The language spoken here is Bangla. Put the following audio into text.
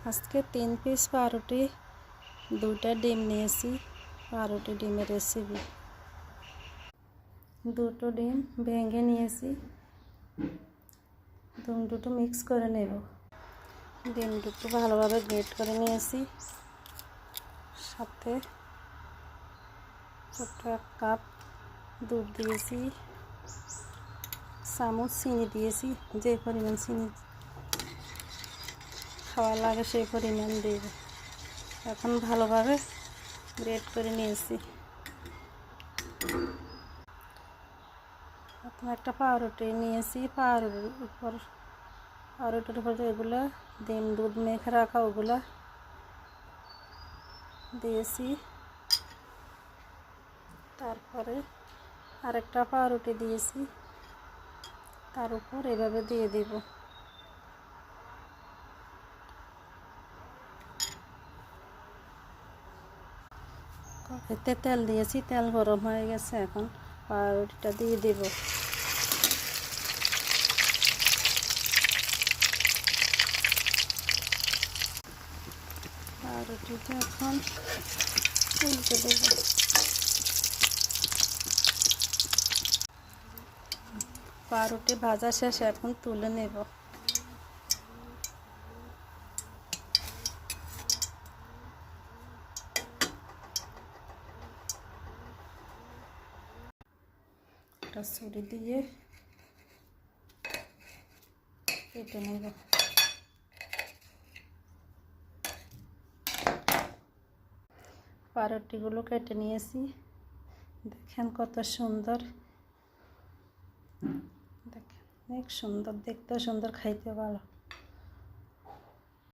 আজকে 3 পিস পাউরুটি 2টা ডিম নিয়েছি। পাউরুটি ডিমের রেসিপি। 2টো ডিম ভেঙে নিয়েছি। ডিম দুটো মিক্স করে নেব। ডিম দুটো ভালোভাবে গ্রেট করে নিয়েছি। সাথে ছোট্ট 1 কাপ দুধ দিয়েছি। চামচ চিনি দিয়েছি, যে পরিমাণ চিনি খাওয়া লাগে সেই পরিমাণ দেব। এখন ভালোভাবে গ্রেট করে নিয়েছি। এখন একটা পাউরুটি নিয়েছি। পাউরুটির উপর এগুলো ডিম দুধ মেখে রাখা ওগুলা দিয়েছি। তারপরে আরেকটা পাউরুটি দিয়েছি, তার উপর এভাবে দিয়ে দিব। কড়াইতে তেল দিয়েছি, তেল গরম হয়ে গেছে। এখন পাউরুটিটা দিয়ে দিব। পাউরুটিটা এখন উল্টে দেব। পাউরুটি ভাজা শেষ, এখন তুলে নেব। একটা ছুরি দিয়ে কেটে নেব। পাউরুটিগুলো কেটে নিয়েছি। দেখেন কত সুন্দর, দেখেন অনেক সুন্দর, দেখতেও সুন্দর, খাইতে ভালো।